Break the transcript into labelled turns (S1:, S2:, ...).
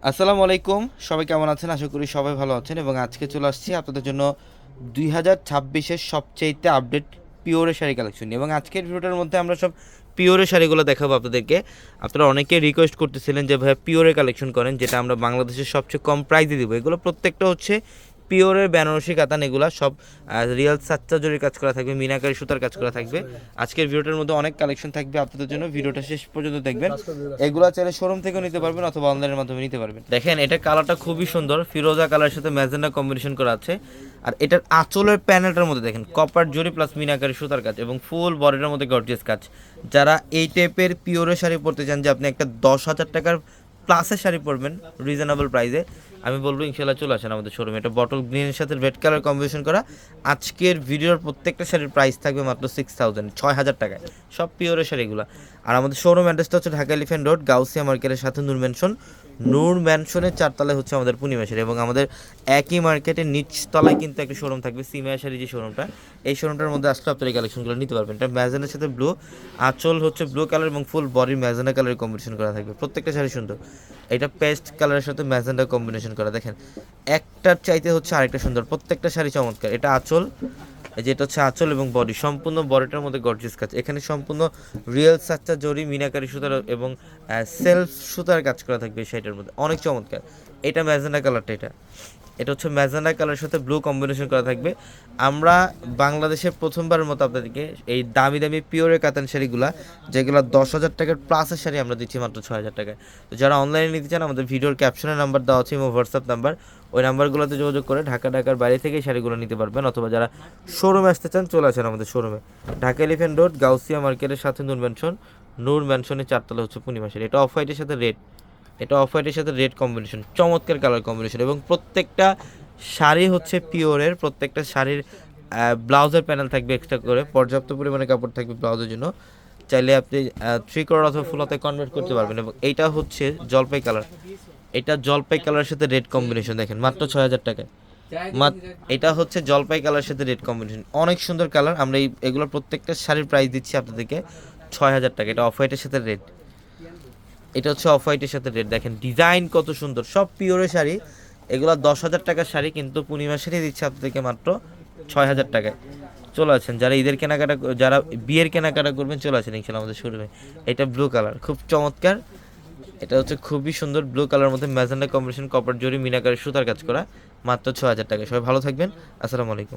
S1: আসসালামু আলাইকুম। সবাই কেমন আছেন? আশা করি সবাই ভালো আছেন এবং আজকে চলে আসছি আপনাদের জন্য 2026-এর সবচাইতে আপডেট পিওরের শাড়ি কালেকশন নিয়ে। এবং আজকের ভিডিওটার মধ্যে আমরা সব পিওরের শাড়িগুলো দেখাবো আপনাদেরকে। আপনারা অনেকে রিকোয়েস্ট করতেছিলেন যে ভাইয়া পিওরের কালেকশন করেন, যেটা আমরা বাংলাদেশের সবচেয়ে কম প্রাইসে দিব। এগুলো প্রত্যেকটা হচ্ছে পিওরের বেনারসি কাতান, এগুলা সব রিয়েল সাচ্চা জরির কাজ করা থাকবে, মিনাকারি সুতার কাজ করা থাকবে। আজকের ভিডিওটার মধ্যে অনেক কালেকশন থাকবে আপনাদের জন্য, ভিডিওটা শেষ পর্যন্ত দেখবেন। এগুলো চাইলে শোরুম থেকেও নিতে পারবেন অথবা অনলাইনের মাধ্যমে নিতে পারবেন। দেখেন, এটা কালারটা খুবই সুন্দর, ফিরোজা কালারের সাথে ম্যাজেন্ডা কম্বিনেশন করা আছে। আর এটার আঁচলের প্যানেলটার মধ্যে দেখেন কপার জরি প্লাস মিনাকারি সুতার কাজ এবং ফুল বডিটার মধ্যে গর্জিয়াস কাজ। যারা এই টাইপের পিওরের শাড়ি পরতে চান, যে আপনি একটা 10,000 টাকার প্লাসের শাড়ি পরবেন রিজনেবল প্রাইসে, আমি বলবো ইনশাল্লাহ চলে আসেন আমাদের শোরুমে। এটা বটল গ্রিনের সাথে রেড কালার কম্বিনেশন করা। আজকের ভিডিওর প্রত্যেকটা শাড়ির প্রাইস থাকবে মাত্র 6,000 টাকায়, সব পিওরের শাড়িগুলো। আর আমাদের শোরুম অ্যাড্রেসটা হচ্ছে ঢাকা এলিফ্যান্ট রোড, গাউসিয়া মার্কেটের সাথে নূর ম্যানশন। নূর ম্যানশনের 4 তলায় হচ্ছে আমাদের পূর্ণিমা শাড়ি, এবং আমাদের একই মার্কেটের নিচতলায় কিন্তু একটা শোরুম থাকবে, সিমিয়া শাড়ি যে শোরুমটা, এই শোরুমটার মধ্যে আসলে আপনার এই কালেকশনগুলো নিতে পারবেন। এটা ম্যাজেন্ডার সাথে ব্লু, আঁচল হচ্ছে ব্লু কালার এবং ফুল বডি ম্যাজেন্ডা কালারের কম্বিনেশন করা থাকবে। প্রত্যেকটা শাড়ি সুন্দর। এটা পেস্ট কালারের সাথে ম্যাজেন্ডা কম্বিনেশন করা, দেখেন একটার চাইতে হচ্ছে আরেকটা সুন্দর, প্রত্যেকটা শাড়ি চমৎকার। এটা আঁচল, যেটা হচ্ছে আঁচল এবং বডি, সম্পূর্ণ বডিটার মধ্যে গর্জিয়াস কাজ। এখানে সম্পূর্ণ রিয়েল সাচ্চা জরি মিনাকারি সুতার এবং সেলফ সুতার কাজ করা থাকবে শাড়িটার মধ্যে, অনেক চমৎকার। এটা ম্যাজেন্ডা কালারটা, এটা হচ্ছে ম্যাজেন্ডা কালারের সাথে ব্লু কম্বিনেশন করা থাকবে। আমরা বাংলাদেশের প্রথমবারের মতো আপনাদেরকে এই দামি দামি পিওরের কাতান শাড়িগুলা, যেগুলো 10,000 টাকার প্লাসের শাড়ি আমরা দিচ্ছি মাত্র 6,000 টাকায়। তো যারা অনলাইনে নিতে চান, আমাদের ভিডিওর ক্যাপশনে নাম্বার দেওয়া আছে এবং হোয়াটসঅ্যাপ নাম্বার, ওই নাম্বারগুলোতে যোগাযোগ করে ঢাকার বাইরে থেকে শাড়িগুলো নিতে পারবেন। অথবা যারা শোরুমে আসতে চান, চলে আসেন আমাদের শোরুমে, ঢাকা এলিফ্যান্ট রোড, গাউসিয়া মার্কেটের সাথে নূর ম্যানশন। নূর ম্যানশনের 4 তলা হচ্ছে পূর্ণিমা শাড়ি। এটা অফ হোয়াইটের সাথে রেড, এটা অফ হোয়াইটের সাথে রেড কম্বিনেশন, চমৎকার কালার কম্বিনেশন। এবং প্রত্যেকটা শাড়ি হচ্ছে পিওরের, প্রত্যেকটা শাড়ির ব্লাউজের প্যানেল থাকবে এক্সট্রা করে, পর্যাপ্ত পরিমাণে কাপড় থাকবে ব্লাউজের জন্য। চাইলে আপনি 3/4 অথবা ফুল হাতে কনভার্ট করতে পারবেন। এবং এইটা হচ্ছে জলপাই কালার, এটা জলপাই কালারের সাথে রেড কম্বিনেশন, দেখেন মাত্র 6,000 টাকায়। এটা হচ্ছে জলপাই কালারের সাথে রেড কম্বিনেশন, অনেক সুন্দর কালার। আমরা এগুলো প্রত্যেকটা শাড়ির প্রাইস দিচ্ছি আপনাদেরকে 6,000 টাকা। এটা অফ হোয়াইটের সাথে রেড, এটা হচ্ছে অফ হোয়াইটের সাথে রেড, দেখেন ডিজাইন কত সুন্দর, সব পিওরের শাড়ি। এগুলো 10,000 টাকার শাড়ি, কিন্তু পূর্ণিমা শাড়ি দিচ্ছে আপনাদেরকে মাত্র 6,000 টাকায়। চলে আসেন, যারা ঈদের কেনাকাটা, যারা বিয়ের কেনাকাটা করবেন, চলে আসেন ইনশাল্লাহ আমাদের শোরুমে। এটা ব্লু কালার, খুব চমৎকার। এটা হচ্ছে খুবই সুন্দর ব্লু কালার মধ্যে ম্যাজেন্ডা কম্বিনেশন, কপার জরি মিনাকারি সুতার কাজ করা, মাত্র 6,000 টাকা। সবাই ভালো থাকবেন, আসসালামু আলাইকুম।